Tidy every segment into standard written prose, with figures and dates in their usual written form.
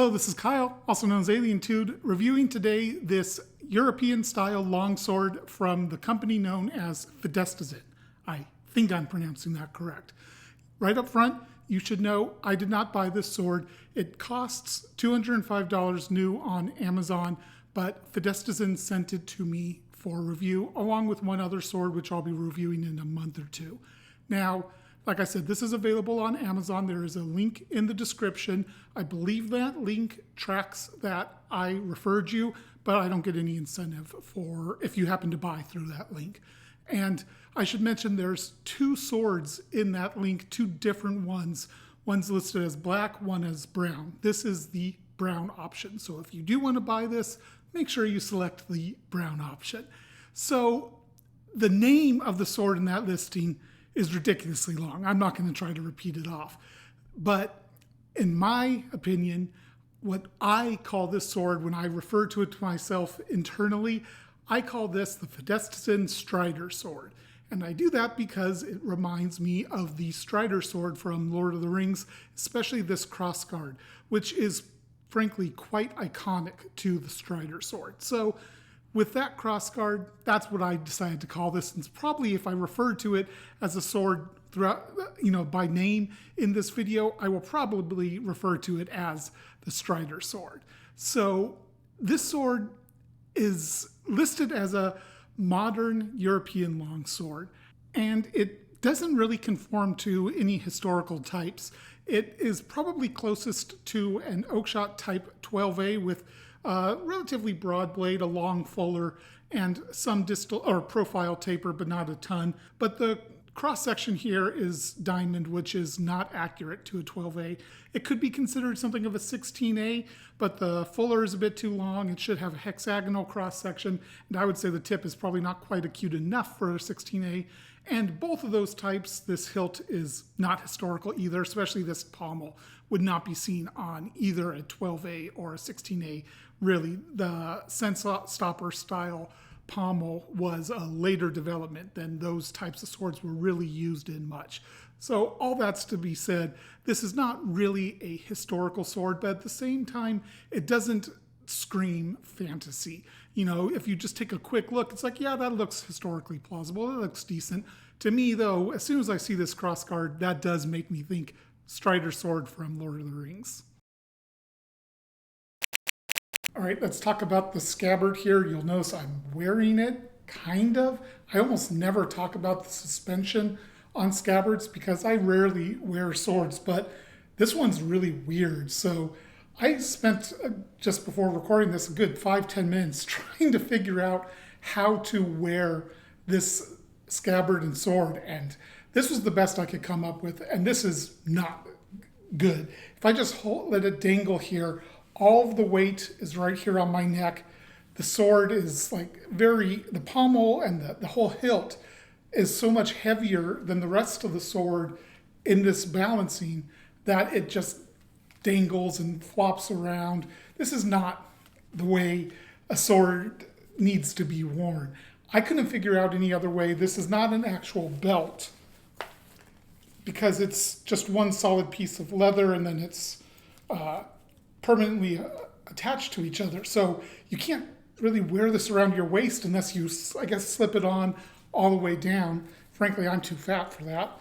Hello, this is Kyle, also known as Alien Tude, reviewing today this European-style longsword from the company known as Fidestisan. I think I'm pronouncing that correct. Right up front, you should know I did not buy this sword. It costs $205 new on Amazon, but Fidestisan sent it to me for review, along with one other sword, which I'll be reviewing in a month or two. Now, like I said, this is available on Amazon. There is a link in the description. I believe that link tracks that I referred you, but I don't get any incentive for if you happen to buy through that link. And I should mention there's two swords in that link, two different ones. One's listed as black, one as brown. This is the brown option. So if you do want to buy this, make sure you select the brown option. So the name of the sword in that listing is ridiculously long. I'm not going to try to repeat it off. But in my opinion, what I call this sword, when I refer to it to myself internally, I call this the Fidestisan Strider Sword. And I do that because it reminds me of the Strider Sword from Lord of the Rings, especially this crossguard, which is frankly quite iconic to the Strider Sword. So with that crossguard, that's what I decided to call this. And it's probably, if I refer to it as a sword throughout, by name in this video, I will probably refer to it as the Strider Sword. So this sword is listed as a modern European longsword, and it doesn't really conform to any historical types. It is probably closest to an oakshot type 12A with a relatively broad blade, a long fuller, and some distal or profile taper, but not a ton. But the cross section here is diamond, which is not accurate to a 12A. It could be considered something of a 16A, but the fuller is a bit too long. It should have a hexagonal cross section, and I would say the tip is probably not quite acute enough for a 16A. And both of those types, this hilt is not historical either, especially this pommel would not be seen on either a 12A or a 16A. Really, the sense stopper style pommel was a later development than those types of swords were really used in much. So all that's to be said, this is not really a historical sword, but at the same time, it doesn't scream fantasy. If you just take a quick look, it's like, yeah, that looks historically plausible. It looks decent. To me, though, as soon as I see this crossguard, that does make me think Strider Sword from Lord of the Rings. All right, let's talk about the scabbard here. You'll notice I'm wearing it, kind of. I almost never talk about the suspension on scabbards because I rarely wear swords, but this one's really weird. So I spent, just before recording this, a good 5-10 minutes trying to figure out how to wear this scabbard and sword, and this was the best I could come up with, and this is not good. If I just let it dangle here, all of the weight is right here on my neck. The sword is the pommel and the whole hilt is so much heavier than the rest of the sword in this balancing that it just dangles and flops around. This is not the way a sword needs to be worn. I couldn't figure out any other way. This is not an actual belt because it's just one solid piece of leather and then it's permanently attached to each other. So you can't really wear this around your waist unless you, I guess, slip it on all the way down. Frankly, I'm too fat for that.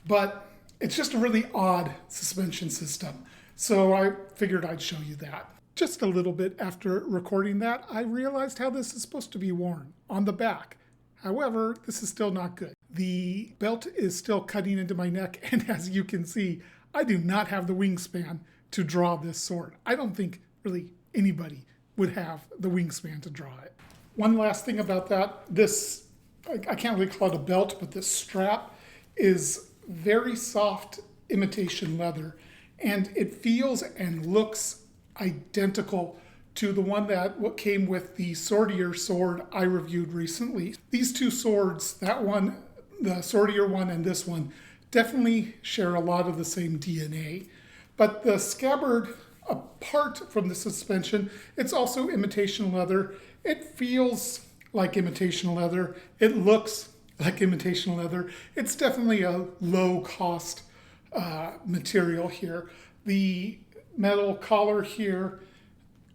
But it's just a really odd suspension system. So I figured I'd show you that. Just a little bit after recording that, I realized how this is supposed to be worn on the back. However, this is still not good. The belt is still cutting into my neck, and as you can see, I do not have the wingspan to draw this sword. I don't think really anybody would have the wingspan to draw it. One last thing about that, this, I can't really call it a belt, but this strap is very soft imitation leather, and it feels and looks identical to the one that came with the Swordier sword I reviewed recently. These two swords, that one, the Swordier one and this one, definitely share a lot of the same DNA. But the scabbard, apart from the suspension, it's also imitation leather. It feels like imitation leather. It looks like imitation leather. It's definitely a low-cost material here. The metal collar here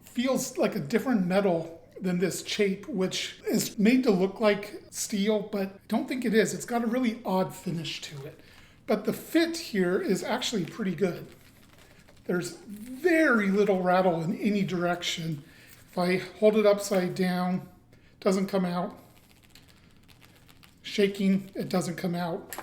feels like a different metal than this chape, which is made to look like steel, but I don't think it is. It's got a really odd finish to it. But the fit here is actually pretty good. There's very little rattle in any direction. If I hold it upside down, it doesn't come out. Shaking, it doesn't come out.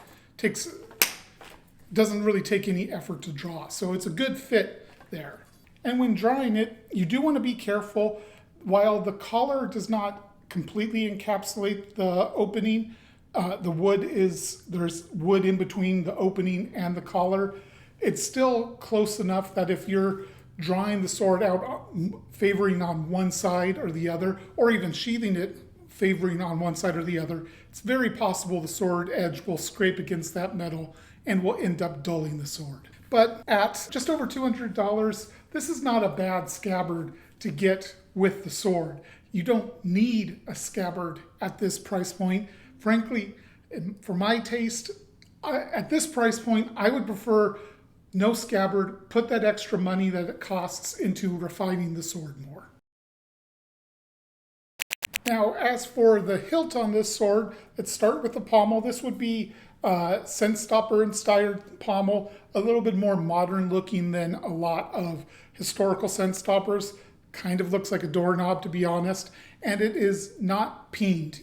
Doesn't really take any effort to draw. So it's a good fit there. And when drawing it, you do want to be careful. While the collar does not completely encapsulate the opening, there's wood in between the opening and the collar. It's still close enough that if you're drawing the sword out favoring on one side or the other, or even sheathing it favoring on one side or the other, it's very possible the sword edge will scrape against that metal and will end up dulling the sword. But at just over $200, this is not a bad scabbard to get with the sword. You don't need a scabbard at this price point. Frankly, for my taste, at this price point, I would prefer no scabbard, put that extra money that it costs into refining the sword more. Now, as for the hilt on this sword, let's start with the pommel. This would be scent stopper inspired pommel, a little bit more modern looking than a lot of historical scent stoppers. Kind of looks like a doorknob, to be honest, and it is not peened.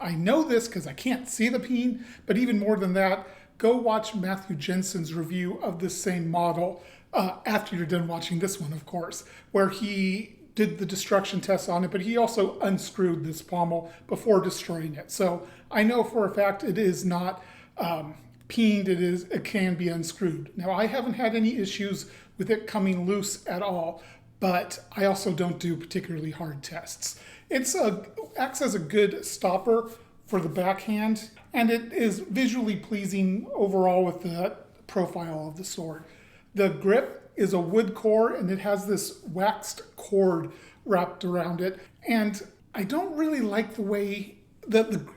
I know this because I can't see the peen, but even more than that, go watch Matthew Jensen's review of this same model after you're done watching this one, of course, where he did the destruction test on it, but he also unscrewed this pommel before destroying it. So I know for a fact it is not peened, it can be unscrewed. Now, I haven't had any issues with it coming loose at all, but I also don't do particularly hard tests. It acts as a good stopper for the backhand, and it is visually pleasing overall with the profile of the sword. The grip is a wood core, and it has this waxed cord wrapped around it, and I don't really like the way the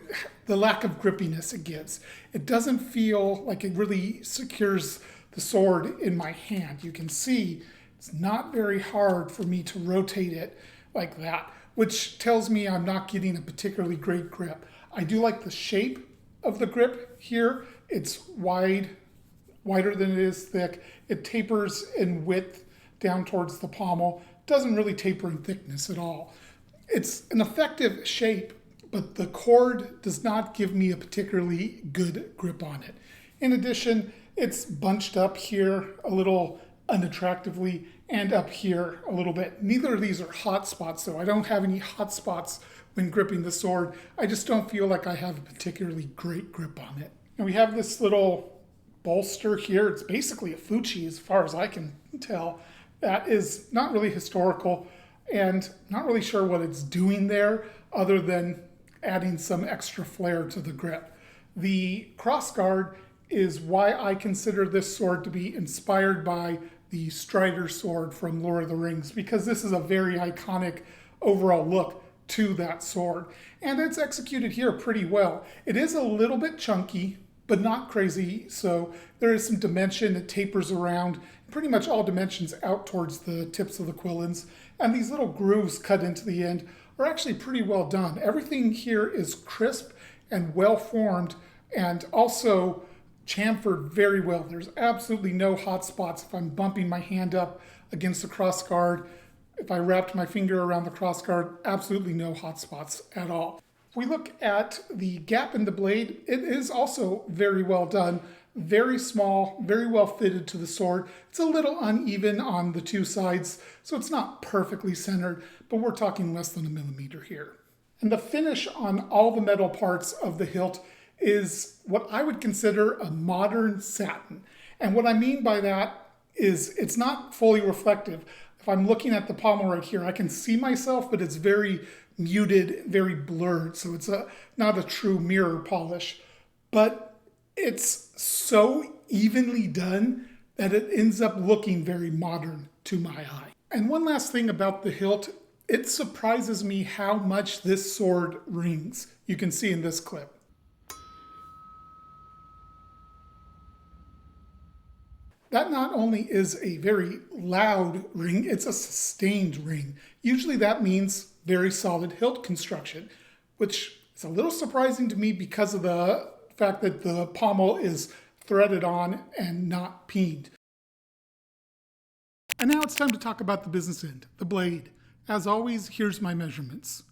lack of grippiness it gives. It doesn't feel like it really secures the sword in my hand. You can see it's not very hard for me to rotate it like that, which tells me I'm not getting a particularly great grip. I do like the shape of the grip here. It's wider than it is thick. It tapers in width down towards the pommel. Doesn't really taper in thickness at all. It's an effective shape, but the cord does not give me a particularly good grip on it. In addition, it's bunched up here a little unattractively and up here a little bit. Neither of these are hot spots, though. I don't have any hot spots when gripping the sword. I just don't feel like I have a particularly great grip on it. And we have this little bolster here. It's basically a Fuchi as far as I can tell. That is not really historical and not really sure what it's doing there other than adding some extra flair to the grip. The crossguard is why I consider this sword to be inspired by the Strider sword from Lord of the Rings, because this is a very iconic overall look to that sword. And it's executed here pretty well. It is a little bit chunky, but not crazy, so there is some dimension. It tapers around pretty much all dimensions out towards the tips of the quillins, and these little grooves cut into the end are actually pretty well done. Everything here is crisp and well formed, and also chamfered very well. There's absolutely no hot spots if I'm bumping my hand up against the crossguard. If I wrapped my finger around the crossguard, absolutely no hot spots at all. If we look at the gap in the blade, it is also very well done. Very small, very well fitted to the sword. It's a little uneven on the two sides, so it's not perfectly centered, but we're talking less than a millimeter here. And the finish on all the metal parts of the hilt is what I would consider a modern satin. And what I mean by that is it's not fully reflective. If I'm looking at the pommel right here, I can see myself, but it's very muted, very blurred. So it's not a true mirror polish, but it's so evenly done that it ends up looking very modern to my eye. And one last thing about the hilt, it surprises me how much this sword rings. You can see in this clip. that not only is a very loud ring, it's a sustained ring. Usually that means very solid hilt construction, which is a little surprising to me because of the fact that the pommel is threaded on and not peened. And now it's time to talk about the business end, the blade. As always, here's my measurements.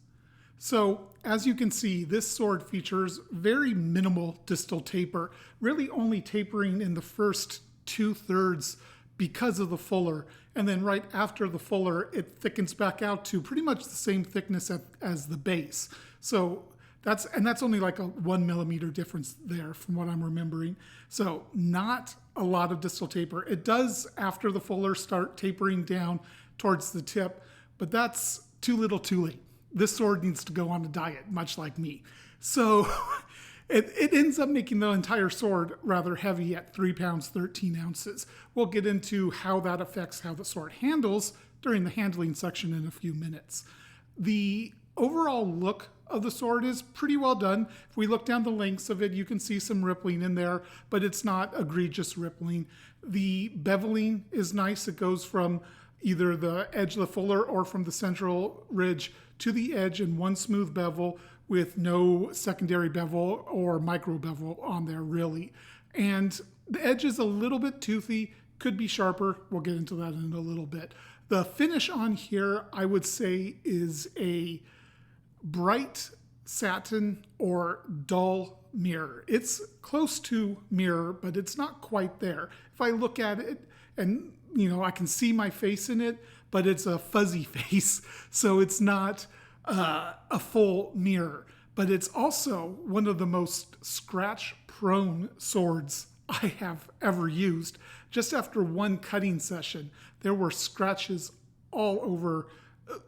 So, as you can see, this sword features very minimal distal taper, really only tapering in the first 2/3 because of the fuller. And then right after the fuller, it thickens back out to pretty much the same thickness as the base. So that's only like a 1 millimeter difference there from what I'm remembering. So not a lot of distal taper. It does, after the fuller, start tapering down towards the tip, but that's too little too late. This sword needs to go on a diet, much like me. So it ends up making the entire sword rather heavy at 3 pounds, 13 ounces. We'll get into how that affects how the sword handles during the handling section in a few minutes. The overall look of the sword is pretty well done. If we look down the lengths of it, you can see some rippling in there, but it's not egregious rippling. The beveling is nice. It goes from either the edge of the fuller or from the central ridge to the edge in one smooth bevel with no secondary bevel or micro bevel on there really. And the edge is a little bit toothy, could be sharper. We'll get into that in a little bit. The finish on here, I would say, is a bright satin or dull mirror. It's close to mirror, but it's not quite there. If I look at it and I can see my face in it, but it's a fuzzy face, so it's not a full mirror. But it's also one of the most scratch-prone swords I have ever used. Just after one cutting session, there were scratches all over,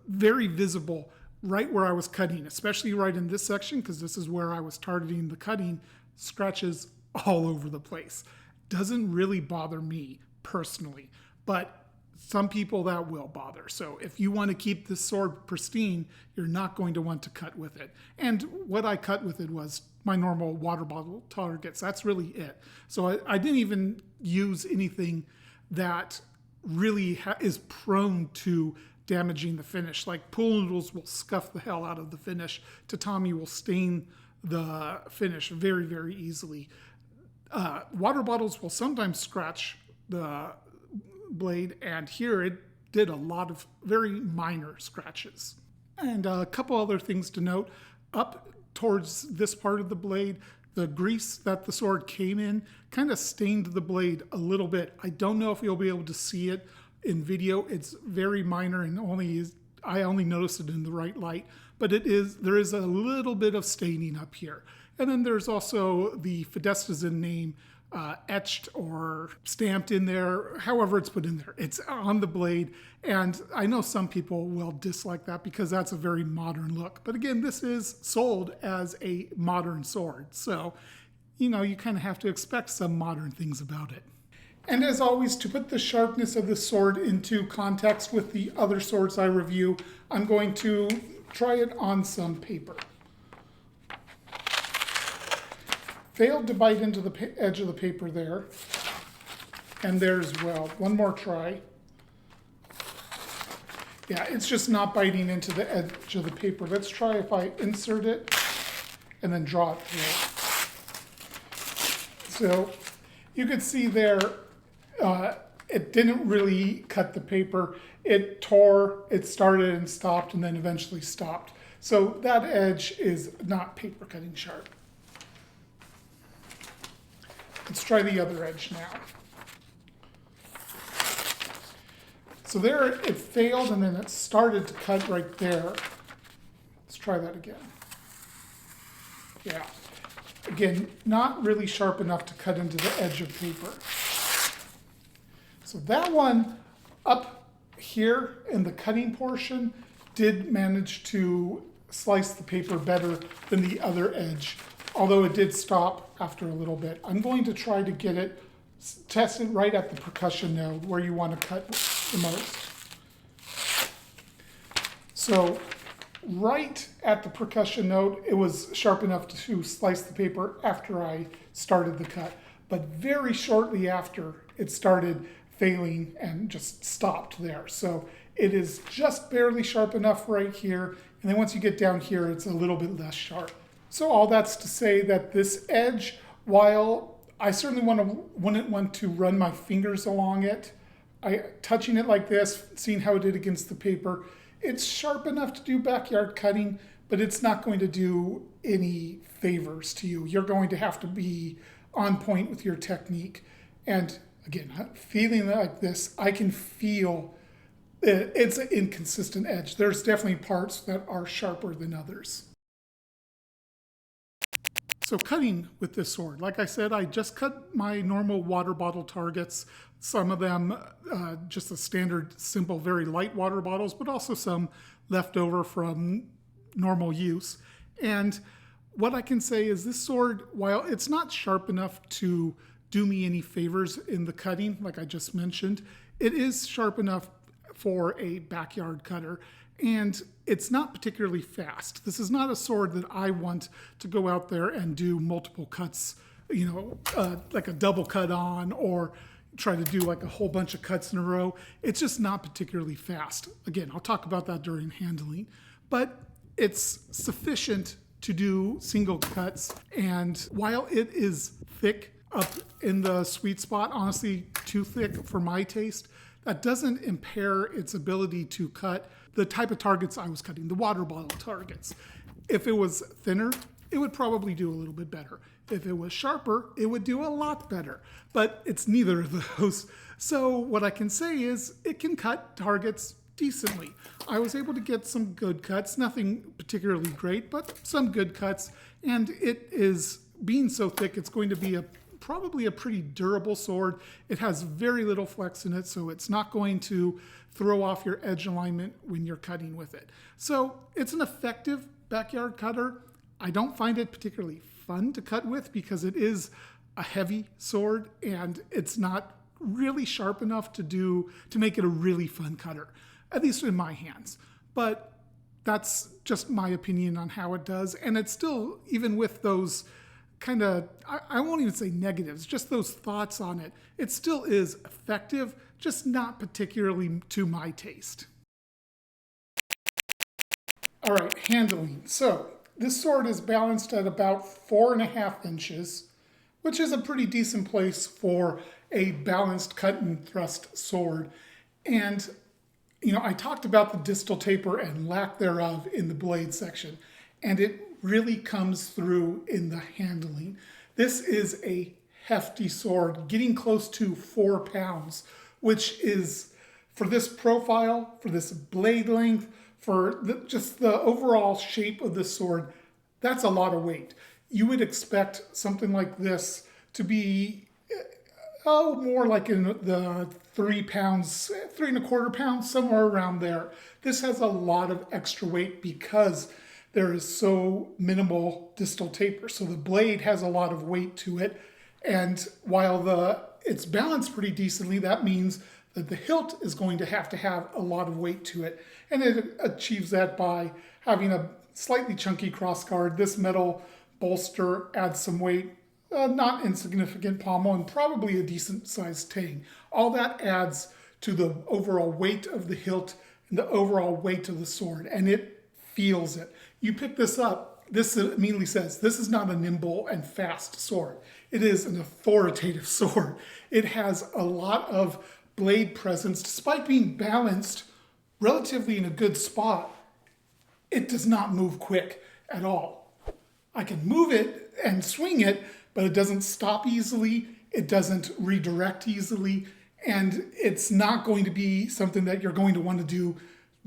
very visible, right where I was cutting, especially right in this section, because this is where I was targeting the cutting, scratches all over the place. Doesn't really bother me personally, but some people that will bother. So if you want to keep this sword pristine, you're not going to want to cut with it. And what I cut with it was my normal water bottle targets. That's really it. So I didn't even use anything that really is prone to damaging the finish. Like pool noodles will scuff the hell out of the finish. Tatami will stain the finish very, very easily. Water bottles will sometimes scratch the blade, and here it did a lot of very minor scratches. And a couple other things to note. Up towards this part of the blade, the grease that the sword came in kind of stained the blade a little bit. I don't know if you'll be able to see it in video. It's very minor and I only noticed it in the right light, but there is a little bit of staining up here. And then there's also the Fidestisan name etched or stamped in there, however it's put in there. It's on the blade, and I know some people will dislike that because that's a very modern look. But again, this is sold as a modern sword, so you kind of have to expect some modern things about it. And as always, to put the sharpness of this sword into context with the other swords I review, I'm going to try it on some paper. Failed to bite into the edge of the paper there. And there as well. One more try. Yeah, it's just not biting into the edge of the paper. Let's try if I insert it and then draw it through. So you can see there, it didn't really cut the paper. It tore, it started and stopped, and then eventually stopped. So that edge is not paper cutting sharp. Let's try the other edge now. So there it failed, and then it started to cut right there. Let's try that again. Yeah. Again, not really sharp enough to cut into the edge of paper. So that one up here in the cutting portion did manage to slice the paper better than the other edge, although it did stop after a little bit. I'm going to try to get it, test it right at the percussion node where you want to cut the most. So right at the percussion node, it was sharp enough to slice the paper after I started the cut. But very shortly after, it started failing and just stopped there. So it is just barely sharp enough right here. And then once you get down here, it's a little bit less sharp. So all that's to say that this edge, while I certainly wouldn't want to run my fingers along it, touching it like this, seeing how it did against the paper, it's sharp enough to do backyard cutting, but it's not going to do any favors to you. You're going to have to be on point with your technique. And again, feeling like this, I can feel it's an inconsistent edge. There's definitely parts that are sharper than others. So cutting with this sword, like I said, I just cut my normal water bottle targets. Some of them just the standard, simple, very light water bottles, but also some left over from normal use. And what I can say is this sword, while it's not sharp enough to do me any favors in the cutting, like I just mentioned, it is sharp enough for a backyard cutter. And it's not particularly fast. This is not a sword that I want to go out there and do multiple cuts, like a double cut on, or try to do like a whole bunch of cuts in a row. It's just not particularly fast. Again, I'll talk about that during handling, but it's sufficient to do single cuts. And while it is thick up in the sweet spot, honestly, too thick for my taste, that doesn't impair its ability to cut the type of targets I was cutting, the water bottle targets. If it was thinner, it would probably do a little bit better. If it was sharper, it would do a lot better. But it's neither of those. So what I can say is it can cut targets decently. I was able to get some good cuts, nothing particularly great, but some good cuts. And it is, being so thick, it's going to be probably a pretty durable sword. It has very little flex in it, so it's not going to throw off your edge alignment when you're cutting with it. So it's an effective backyard cutter. I don't find it particularly fun to cut with because it is a heavy sword and it's not really sharp enough to make it a really fun cutter, at least in my hands. But that's just my opinion on how it does. And it's still, even with those kind of, I won't even say negatives, just those thoughts on it, it still is effective, just not particularly to my taste. All right, handling. So this sword is balanced at about 4.5 inches, which is a pretty decent place for a balanced cut and thrust sword. And I talked about the distal taper and lack thereof in the blade section, and it really comes through in the handling. This is a hefty sword, getting close to 4 pounds, which is, for this profile, for this blade length, for just the overall shape of the sword, that's a lot of weight. You would expect something like this to be, more like in the 3 pounds, 3.25 pounds, somewhere around there. This has a lot of extra weight because there is so minimal distal taper. So the blade has a lot of weight to it. And while it's balanced pretty decently, that means that the hilt is going to have a lot of weight to it. And it achieves that by having a slightly chunky crossguard. This metal bolster adds some weight, not insignificant pommel, and probably a decent sized tang. All that adds to the overall weight of the hilt and the overall weight of the sword, and it feels it. You pick this up, this immediately says, this is not a nimble and fast sword. It is an authoritative sword. It has a lot of blade presence. Despite being balanced relatively in a good spot, it does not move quick at all. I can move it and swing it, but it doesn't stop easily. It doesn't redirect easily. And it's not going to be something that you're going to want to do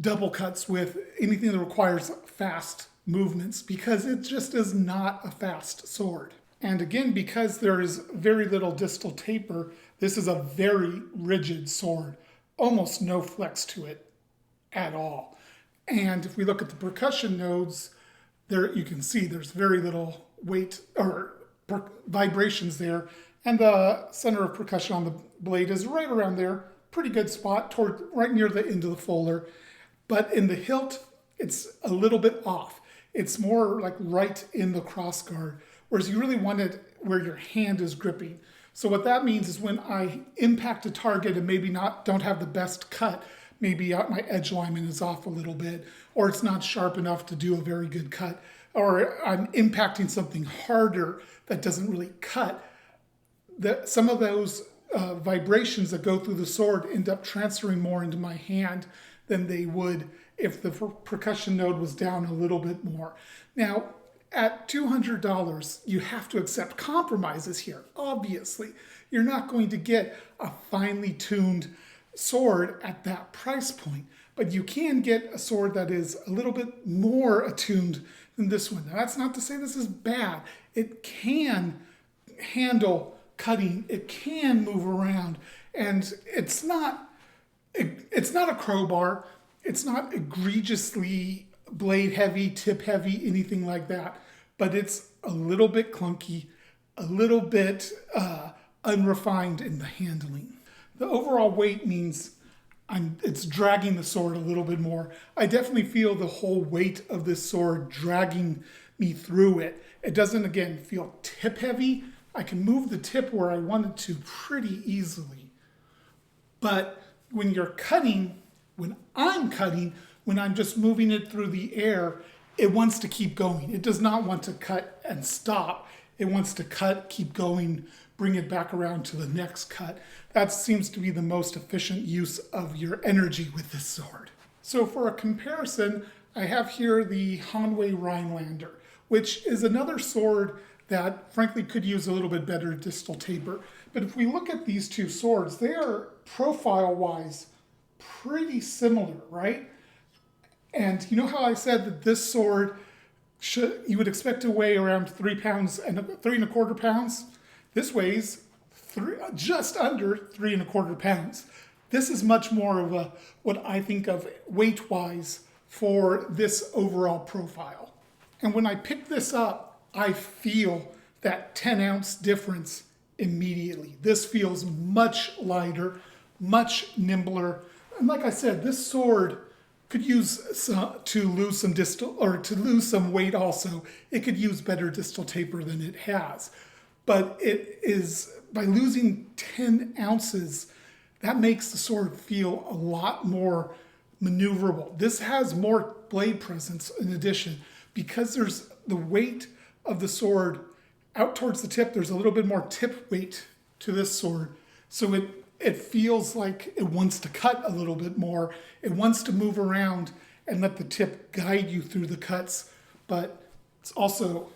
double cuts with, anything that requires fast movements, because it just is not a fast sword. And again, because there is very little distal taper, this is a very rigid sword, almost no flex to it at all. And if we look at the percussion nodes, there you can see there's very little weight or vibrations there. And the center of percussion on the blade is right around there, pretty good spot, right near the end of the fuller. But in the hilt, it's a little bit off. It's more like right in the crossguard, whereas you really want it where your hand is gripping. So what that means is when I impact a target and maybe don't have the best cut, maybe my edge alignment is off a little bit, or it's not sharp enough to do a very good cut, or I'm impacting something harder that doesn't really cut, some of those vibrations that go through the sword end up transferring more into my hand than they would if the percussion node was down a little bit more. Now, at $200, you have to accept compromises here, obviously. You're not going to get a finely tuned sword at that price point, but you can get a sword that is a little bit more attuned than this one. Now, that's not to say this is bad. It can handle cutting, it can move around, and it's not a crowbar, it's not egregiously blade heavy, tip heavy, anything like that, but it's a little bit clunky, a little bit unrefined in the handling. The overall weight means it's dragging the sword a little bit more. I definitely feel the whole weight of this sword dragging me through it. It doesn't, again, feel tip heavy. I can move the tip where I want it to pretty easily. But when you're cutting, when I'm just moving it through the air, it wants to keep going. It does not want to cut and stop. It wants to cut, keep going, bring it back around to the next cut. That seems to be the most efficient use of your energy with this sword. So for a comparison, I have here the Hanwei Rhinelander, which is another sword that frankly could use a little bit better distal taper. But if we look at these two swords, they are profile-wise pretty similar, right? And you know how I said that this sword you would expect to weigh around 3 pounds and 3¼ pounds? This weighs just under 3¼ pounds. This is much more of what I think of weight-wise for this overall profile. And when I pick this up, I feel that 10-ounce difference immediately. This feels much lighter, much nimbler. And like I said, this sword could use to lose some distal, or to lose some weight also. It could use better distal taper than it has. But it is, by losing 10 ounces, that makes the sword feel a lot more maneuverable. This has more blade presence in addition. Because there's the weight of the sword out towards the tip, there's a little bit more tip weight to this sword. So it feels like it wants to cut a little bit more. It wants to move around and let the tip guide you through the cuts, but it's also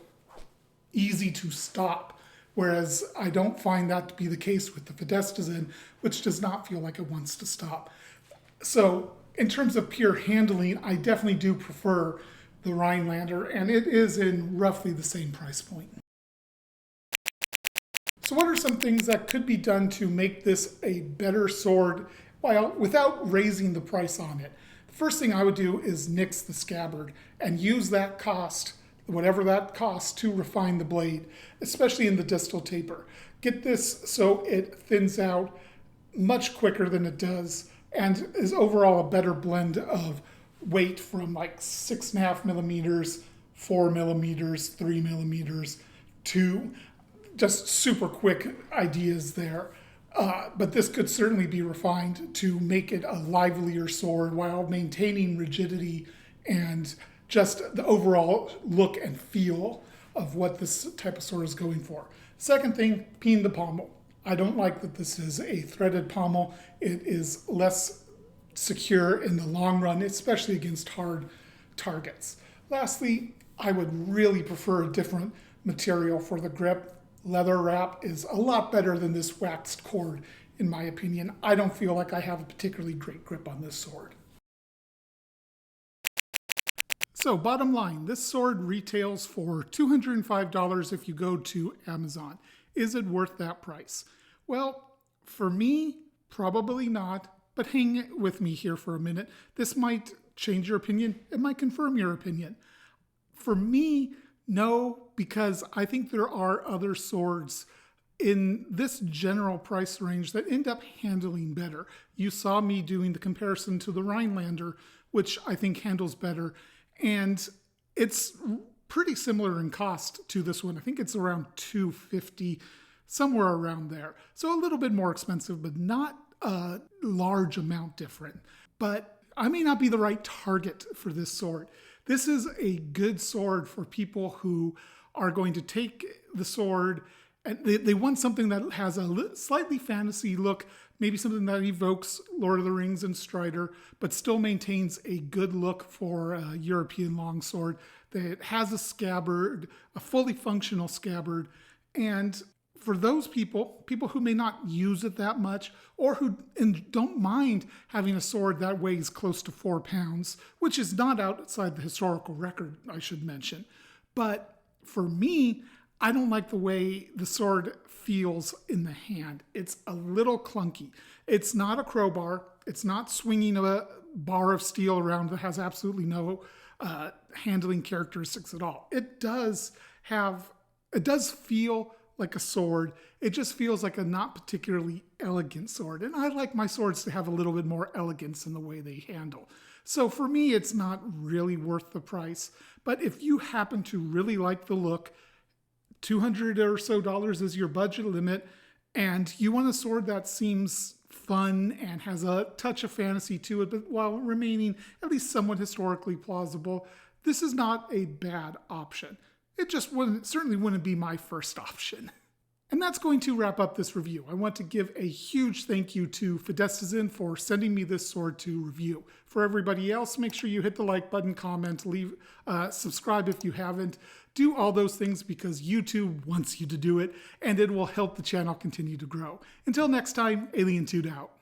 easy to stop. Whereas I don't find that to be the case with the Fidestisan, which does not feel like it wants to stop. So in terms of pure handling, I definitely do prefer the Rhinelander, and it is in roughly the same price point. So what are some things that could be done to make this a better sword without raising the price on it? The first thing I would do is nix the scabbard and use that cost, whatever that costs, to refine the blade, especially in the distal taper. Get this so it thins out much quicker than it does and is overall a better blend of weight from like 6.5 millimeters, 4 millimeters, 3 millimeters to just super quick ideas there. But this could certainly be refined to make it a livelier sword while maintaining rigidity and just the overall look and feel of what this type of sword is going for. Second thing, peen the pommel. I don't like that this is a threaded pommel. It is less secure in the long run, especially against hard targets. Lastly, I would really prefer a different material for the grip. Leather wrap is a lot better than this waxed cord, in my opinion. I don't feel like I have a particularly great grip on this sword. So bottom line, this sword retails for $205 if you go to Amazon. Is it worth that price? Well, for me, probably not, but hang with me here for a minute. This might change your opinion. It might confirm your opinion. For me, no, because I think there are other swords in this general price range that end up handling better. You saw me doing the comparison to the Rhinelander, which I think handles better. And it's pretty similar in cost to this one. I think it's around $250 somewhere around there. So a little bit more expensive, but not a large amount different. But I may not be the right target for this sword. This is a good sword for people who are going to take the sword and they want something that has a slightly fantasy look, maybe something that evokes Lord of the Rings and Strider, but still maintains a good look for a European longsword that has a scabbard, a fully functional scabbard. And for those people who may not use it that much or who don't mind having a sword that weighs close to 4 pounds, which is not outside the historical record, I should mention. But for me, I don't like the way the sword feels in the hand. It's a little clunky. It's not a crowbar. It's not swinging a bar of steel around that has absolutely no handling characteristics at all. It does feel like a sword. It just feels like a not particularly elegant sword. And I like my swords to have a little bit more elegance in the way they handle. So for me, it's not really worth the price. But if you happen to really like the look, $200 or so is your budget limit, and you want a sword that seems fun and has a touch of fantasy to it, but while remaining at least somewhat historically plausible, this is not a bad option. It just certainly wouldn't be my first option. And that's going to wrap up this review. I want to give a huge thank you to Fidestisan for sending me this sword to review. For everybody else, make sure you hit the like button, comment, subscribe if you haven't. Do all those things because YouTube wants you to do it, and it will help the channel continue to grow. Until next time, Alien Tude out.